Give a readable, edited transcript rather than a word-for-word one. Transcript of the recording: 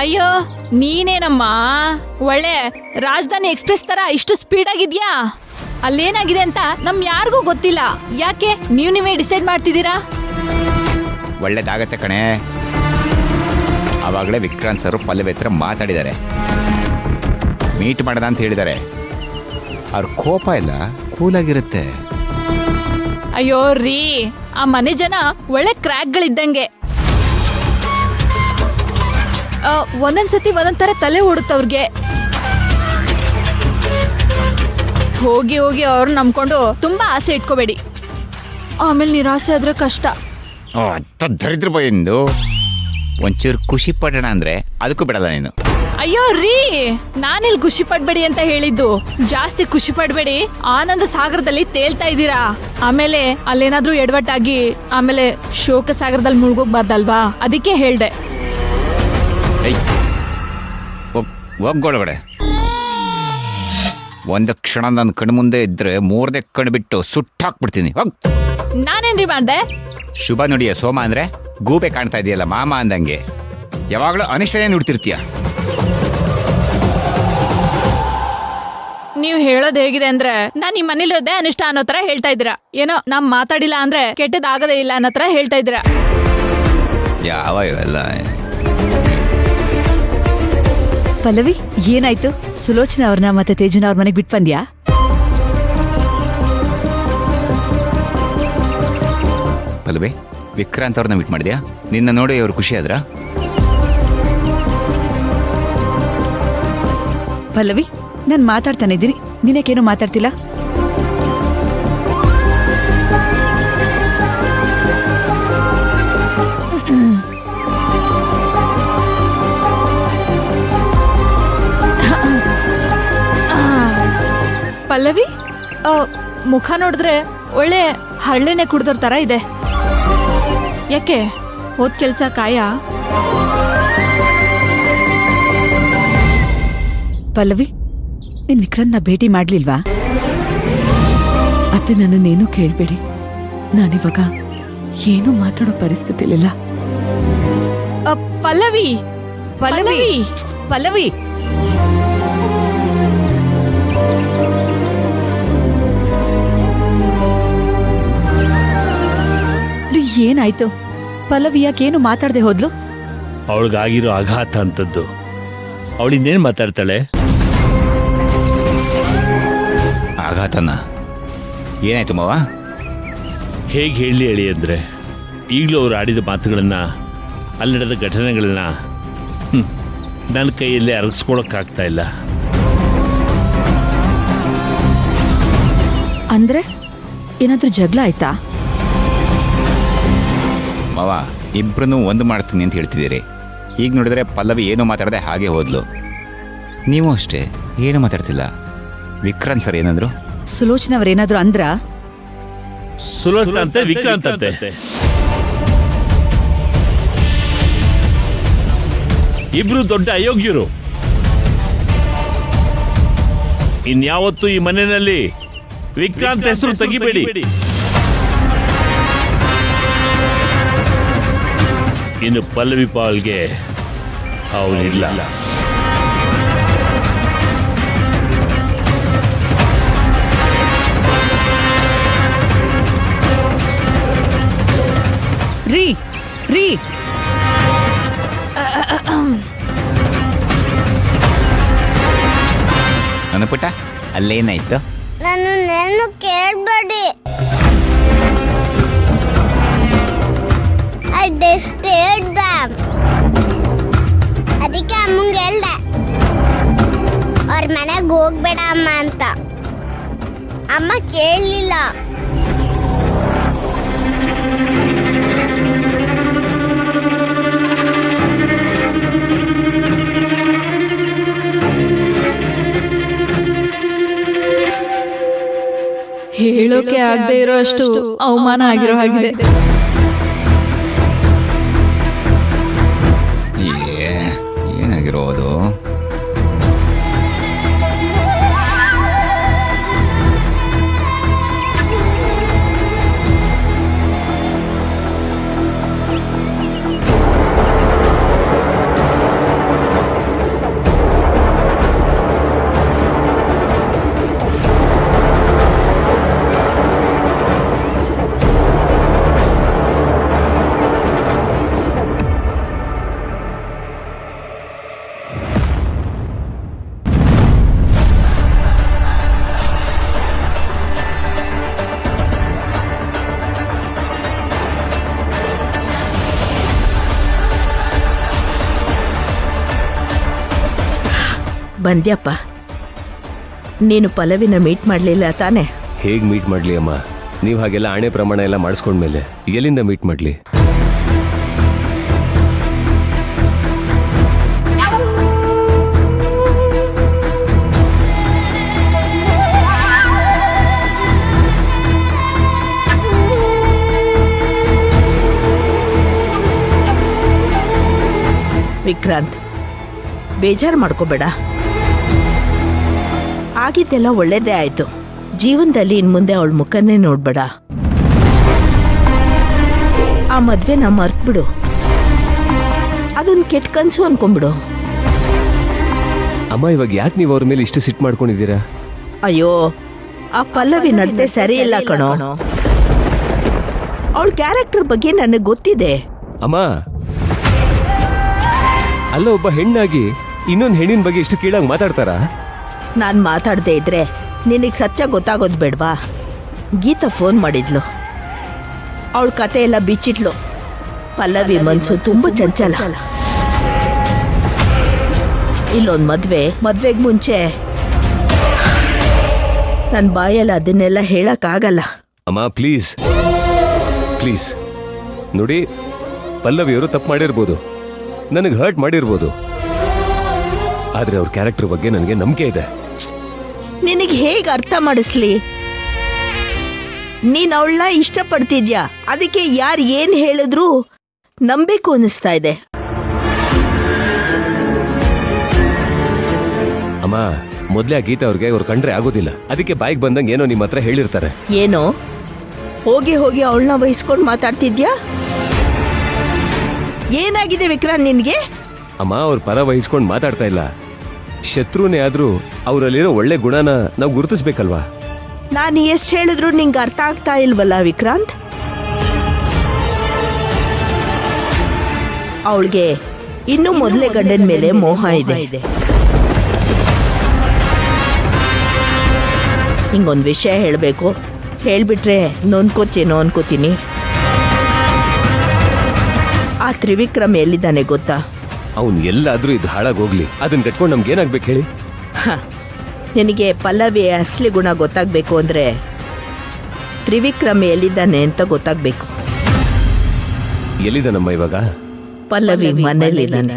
ಅಯ್ಯೋ ನೀನೇನಮ್ಮ ಒಳ್ಳೆ ರಾಜಧಾನಿ ಎಕ್ಸ್ಪ್ರೆಸ್ ತರ ಇಷ್ಟು ಸ್ಪೀಡ್ ಆಗಿದ್ಯಾ? ಅಲ್ಲೇನಾಗಿದೆ ಅಂತ ನಮ್ ಯಾರಿಗೂ ಗೊತ್ತಿಲ್ಲ. ಯಾಕೆ ನೀವೇ ಡಿಸೈಡ್ ಮಾಡ್ತಿದ್ದೀರಾ? ಒಳ್ಳೇದಾಗತ್ತೆ ಕಣೆ. ಆವಾಗಲೇ ವಿಕ್ರಾಂತ್ ಸರ್ ಪಲ್ಲವಿ ಹತ್ರ ಮಾತಾಡಿದ್ದಾರೆ, ಮೀಟ್ ಮಾಡೋಣ ಅಂತ ಹೇಳಿದ್ದಾರೆ. ಅವ್ರ ಕೋಪ ಇಲ್ಲ, ಕೂಲಾಗಿರುತ್ತೆ. ಅಯ್ಯೋ ರೀ, ಆ ಮನೆ ಜನ ಒಳ್ಳೆ ಕ್ರ್ಯಾಕ್ಗಳಿದ್ದಂಗೆ. ಒಂದೊಂದ್ಸತಿ ಒಂದೊಂದ್ ತರ ತಲೆ ಓಡುತ್ತವ್ರಿಗೆ. ಹೋಗಿ ಹೋಗಿ ಅವ್ರು ನಂಬ್ಕೊಂಡು ತುಂಬಾ ಆಸೆ ಇಟ್ಕೋಬೇಡಿ, ಆಮೇಲೆ ನಿರಾಸೆ ಆದ್ರೆ ಕಷ್ಟ. ದರಿದ್ರ ಬೈಂದು ಒಂಚೂರು ಖುಷಿ ಪಡೋಣ ಅಂದ್ರೆ ಅದಕ್ಕೂ ಬಿಡಲ್ಲ ನೀನು. ಅಯ್ಯೋ ರೀ, ನಾನಿಲ್ಲಿ ಖುಷಿ ಪಡ್ಬೇಡಿ ಅಂತ ಹೇಳಿದ್ದು. ಜಾಸ್ತಿ ಖುಷಿ ಪಡ್ಬೇಡಿ, ಆನಂದ ಸಾಗರದಲ್ಲಿ ತೇಲ್ತಾ ಇದ್ದೀರಾ. ಆಮೇಲೆ ಅಲ್ಲೇನಾದ್ರೂ ಎಡವಟ್ಟಾಗಿ ಆಮೇಲೆ ಶೋಕ ಸಾಗರದಲ್ಲಿ ಮುಳುಗೋಗ್ಬಾರ್ದಲ್ವಾ, ಅದಕ್ಕೆ ಹೇಳ್ದೆ. ಒಳಗಡೆ ಒಂದು ಕ್ಷಣ ನನ್ನ ಕಣ್ಣು ಮುಂದೆ ಇದ್ರೆ ಮೂರನೇ ಕಣ್ಣು ಬಿಟ್ಟು ಸುಟ್ಟಾಕ್ಬಿಡ್ತೀನಿ. ನಾನೇನ್ರಿ ಮಾಡ್ದೆ? ಶುಭ ನುಡಿಯ ಸೋಮ ಅಂದ್ರೆ ಗೂಬೆ ಕಾಣ್ತಾ ಇದೆಯಲ್ಲ ಮಾಮ ಅಂದಂಗೆ ಯಾವಾಗಲೂ ಅನಿಷ್ಟನೇ ನುಡ್ತಿರ್ತೀಯ. ನೀವು ಹೇಳೋದು ಹೇಗಿದೆ ಅಂದ್ರೆ ನಾನ್ ಈ ಮನೇಲಿರೋದೇ ಅನಿಷ್ಟ ಅನ್ನೋ ತರ ಹೇಳ್ತಾ ಇದ್ದೀರಾ. ಏನೋ ನಾವ್ ಮಾತಾಡಿಲ್ಲ ಅಂದ್ರೆ ಕೆಟ್ಟದಾಗದೇ ಇಲ್ಲ ಅನ್ನೋ ತರ ಹೇಳ್ತಾ ಇದ್ದೀರಾ. ಯಾವ ಇವೆಲ್ಲ ಪಲ್ಲವಿ, ಏನಾಯ್ತು? ಸುಲೋಚನಾ ಅವ್ರನ್ನ ಮತ್ತೆ ತೇಜನ ಅವ್ರ ಮನೆಗೆ ಬಿಟ್ಟು ಬಂದ್ಯಾ? ಪಲ್ಲವಿ, ವಿಕ್ರಾಂತ್ ಅವ್ರನ್ನ ಮೀಟ್ ಮಾಡಿದ್ಯಾ? ನಿನ್ನ ನೋಡಿ ಅವ್ರು ಖುಷಿ ಆದ್ರ? ಪಲ್ಲವಿ, ನಾನ್ ಮಾತಾಡ್ತಾನೆ ಇದ್ದೀನಿ, ನಿನಕೇನು ಮಾತಾಡ್ತಿಲ್ಲ? ಪಲ್ಲವಿ, ಮುಖ ನೋಡಿದ್ರೆ ಒಳ್ಳೆ ಹರಳೆಣ್ಣೆ ಕುಡ್ದೋರ್ ತರ ಇದೆ. ಯಾಕೆ ಹೋದ್ ಕೆಲ್ಸ ಕಾಯ? ಪಲ್ಲವಿ, ನೀನ್ ವಿಕ್ರಾಂತ್ನ ಭೇಟಿ ಮಾಡ್ಲಿಲ್ವಾ? ಅತ್ತೆ, ನನ್ನನ್ನೇನು ಕೇಳ್ಬೇಡಿ. ನಾನಿವಾಗ ಏನು ಮಾತಾಡೋ ಪರಿಸ್ಥಿತಿಲಿಲ್ಲ. ಪಲ್ಲವಿ ಪಲ್ಲವಿ ಪಲ್ಲವಿ ಏನಾಯ್ತು? ಪಲ್ಲವಿ ಯಾಕೇನು ಮಾತಾಡದೆ ಹೋದ್ಲು? ಅವಳಿಗಾಗಿರೋ ಆಘಾತ ಅಂತದ್ದು. ಅವಳಿಂದೇನು ಮಾತಾಡ್ತಾಳೆ? ಆಘಾತನ ಏನಾಯ್ತು ಮಾವ? ಹೇಗೆ ಹೇಳಿ ಅಂದರೆ, ಈಗಲೂ ಅವ್ರು ಆಡಿದ ಮಾತುಗಳನ್ನ, ಅಲ್ಲಿ ನಡೆದ ಘಟನೆಗಳನ್ನ ನನ್ನ ಕೈಯಲ್ಲೇ ಅರಗಿಸ್ಕೊಳಕ್ಕಾಗ್ತಾ ಇಲ್ಲ. ಅಂದ್ರೆ ಏನಾದ್ರೂ ಜಗಳ ಆಯ್ತಾ? ಮಾವ, ಇಬ್ರು ಒಂದು ಮಾಡ್ತೀನಿ ಅಂತ ಹೇಳ್ತಿದ್ದೀರಿ. ಈಗ ನೋಡಿದ್ರೆ ಪಲ್ಲವಿ ಏನು ಮಾತಾಡದೆ ಹಾಗೆ ಹೋದ್ಲು. ನೀವು ಅಷ್ಟೇ ಏನು ಮಾತಾಡ್ತಿಲ್ಲ. ವಿಕ್ರಾಂತ್ ಸರ್ ಏನಂದ್ರು? ಸುಲೋಚನಾ ಅವ್ರೇನಾದ್ರು ಅಂದ್ರ? ಸುಲೋಚನಾ ಅಂತೆ, ವಿಕ್ರಾಂತ್ ಅಂತೆ. ಇಬ್ರು ದೊಡ್ಡ ಅಯೋಗ್ಯರು. ಇನ್ಯಾವತ್ತೂ ಈ ಮನೆಯಲ್ಲಿ ವಿಕ್ರಾಂತ್ ಹೆಸರು ತೆಗಿಬೇಡಿ. ಇನ್ನು ಪಲ್ಲವಿ ಪಾಲ್ಗೆ ಅವನಿಲ್ಲ. ರೀ ರೀ ನನ್ನ ಪುಟ್ಟ, ಅಲ್ಲೇನಾಯ್ತು? ನನ್ನನ್ನೇನು ಕೇಳ್ಬೇಡಿ. I disturbed them. ಅದಕ್ಕೆ ಅಮ್ಮಂಗೆ ಹೇಳ್ದೆ ಅವ್ರ ಮನೆಗೆ ಹೋಗ್ಬೇಡ ಅಮ್ಮ ಅಂತ. ಅಮ್ಮ ಕೇಳಲಿಲ್ಲ. ಹೇಳೋಕೆ ಆಗದೆ ಇರೋ ಅಷ್ಟು ಅವಮಾನ ಆಗಿರೋ ಹಾಗಿದೆ. ಏನಾಗಿರೋದು? ಬಂದ್ಯಪ್ಪ. ನೀನು ಪಲ್ಲವಿನ ಮೀಟ್ ಮಾಡಲಿಲ್ಲ ತಾನೆ? ಹೇಗ್ ಮೀಟ್ ಮಾಡ್ಲಿ ಅಮ್ಮ? ನೀವು ಹಾಗೆಲ್ಲ ಆಣೆ ಪ್ರಮಾಣ ಎಲ್ಲ ಮಾಡಿಸ್ಕೊಂಡ್ಮೇಲೆ ಎಲ್ಲಿಂದ ಮೀಟ್ ಮಾಡ್ಲಿ? ವಿಕ್ರಾಂತ್, ಬೇಜಾರು ಮಾಡ್ಕೋಬೇಡ. ಆಗಿದ್ದೆಲ್ಲ ಒಳ್ಳೇದೇ ಆಯ್ತು. ಜೀವನದಲ್ಲಿ ಇನ್ ಮುಂದೆ ಅವಳ ಮುಖನ್ನೇ ನೋಡ್ಬೇಡ. ಆ ಮದ್ವೆನ ಮರ್ತ್ಬಿಡು. ಅದೊಂದು ಕೆಟ್ಟ ಕನ್ಸು ಅನ್ಕೊಂಬಿಡು. ಅಮ್ಮ, ಇವಾಗ ಯಾಕೆ ನೀವು ಅವ್ರ ಮೇಲೆ ಇಷ್ಟು ಸಿಟ್ಟು ಮಾಡ್ಕೊಂಡಿದ್ದೀರಾ? ಅಯ್ಯೋ, ಆ ಪಲ್ಲವಿ ನಡತೆ ಸರಿ ಇಲ್ಲ ಕಣೋ. ಅವಳ ಕ್ಯಾರೆಕ್ಟರ್ ಬಗ್ಗೆ ನನಗೆ ಗೊತ್ತಿದೆ. ಅಮ್ಮ, ಅಲ್ಲ, ಒಬ್ಬ ಹೆಣ್ಣಾಗಿ ಇನ್ನೊಂದು ಹೆಣ್ಣಿನ ಬಗ್ಗೆ ಇಷ್ಟು ಕೀಳಾಗಿ ಮಾತಾಡ್ತಾರಾ? ನಾನು ಮಾತಾಡದೆ ಇದ್ರೆ ನಿನಗೆ ಸತ್ಯ ಗೊತ್ತಾಗೋದು ಬೇಡವಾ? ಗೀತಾ ಫೋನ್ ಮಾಡಿದ್ಲು. ಅವಳ ಕತೆ ಎಲ್ಲ ಬಿಚ್ಚಿಟ್ಲು. ಪಲ್ಲವಿ ಮನ್ಸು ತುಂಬ ಚಂಚಲ. ಇಲ್ಲೊಂದು ಮದ್ವೆಗೆ ಮುಂಚೆ ನನ್ನ ಬಾಯಲ್ಲಿ ಅದನ್ನೆಲ್ಲ ಹೇಳಕ್ಕಾಗಲ್ಲ. ಅಮ್ಮ, ಪ್ಲೀಸ್ ಪ್ಲೀಸ್ ನೋಡಿ, ಪಲ್ಲವಿಯವರು ತಪ್ಪು ಮಾಡಿರ್ಬೋದು, ನನಗೆ ಹರ್ಟ್ ಮಾಡಿರ್ಬೋದು, ಆದ್ರೆ ಅವ್ರ ಕ್ಯಾರೆಕ್ಟರ್ ಬಗ್ಗೆ ನನಗೆ ನಂಬಿಕೆ ಇದೆ. ನಿನಗೆ ಹೇಗೆ ಅರ್ಥ ಮಾಡಿಸ್ಲಿ? ನೀನ್ ಅವಳನ್ನ ಇಷ್ಟಪಡ್ತಿದ್ಯಾ, ಅದಕ್ಕೆ ಯಾರು ಏನ್ ಹೇಳಿದ್ರು ನಂಬೇಕು ಅನ್ನಿಸ್ತಾ ಇದೆ. ಅಮ್ಮ, ಮೊದ್ಲೇ ಆ ಗೀತಾ ಅವ್ರಿಗೆ ಅವ್ರು ಕಂಡ್ರೆ ಆಗೋದಿಲ್ಲ, ಅದಕ್ಕೆ ಬಾಯಿಗೆ ಬಂದಂಗೆ ಏನೋ ನಿಮ್ಮ ಹತ್ರ ಹೇಳಿರ್ತಾರೆ. ಏನೋ ಹೋಗಿ ಅವಳನ್ನ ವಹಿಸ್ಕೊಂಡು ಮಾತಾಡ್ತಿದ್ಯಾ? ಏನಾಗಿದೆ ವಿಕ್ರಾಂತ್ ನಿನ್ಗೆ? ಅಮ್ಮ, ಅವ್ರ ಪರ ವಹಿಸ್ಕೊಂಡು ಮಾತಾಡ್ತಾ ಇಲ್ಲ. ಶತ್ರುನೇ ಆದ್ರೂ ಅವರಲ್ಲಿರೋ ಒಳ್ಳೆ ಗುಣನ ನಾವು ಗುರುತಿಸ್ಬೇಕಲ್ವಾ? ನಾನು ಎಷ್ಟು ಹೇಳಿದ್ರು ನಿಂಗೆ ಅರ್ಥ ಆಗ್ತಾ ಇಲ್ವಲ್ಲ ವಿಕ್ರಾಂತ್? ಅವಳಿಗೆ ಇನ್ನು ಮೊದಲೇ ಗಂಡನ ಮೇಲೆ ಮೋಹ ಇದೆ. ಹಿಂಗೊಂದು ವಿಷಯ ಹೇಳಬೇಕು, ಹೇಳ್ಬಿಟ್ರೆ ನೊಂದ್ಕೋತೀನೋ ಅನ್ಕೋತೀನಿ. ಆ ತ್ರಿವಿಕ್ರಮ್ ಎಲ್ಲಿದ್ದಾನೆ ಗೊತ್ತಾ? ಅವ್ನು ಎಲ್ಲಾದ್ರೂ ಇದು ಹಾಳಾಗೋಗ್ಲಿ, ಅದನ್ನ ಕಟ್ಕೊಂಡು ನಮ್ಗೆ ಏನಾಗ್ಬೇಕು ಹೇಳಿ? ನಿನಗೆ ಪಲ್ಲವಿಯ ಅಸಲಿ ಗುಣ ಗೊತ್ತಾಗಬೇಕು ಅಂದ್ರೆ ತ್ರಿವಿಕ್ರಮ್ ಎಲ್ಲಿದ್ದಾನೆ ಅಂತ ಗೊತ್ತಾಗಬೇಕು. ಎಲ್ಲಿದ್ದಾನಮ್ಮ ಇವಾಗ? ಪಲ್ಲವಿ ಮನೇಲಿದ್ದಾನೆ.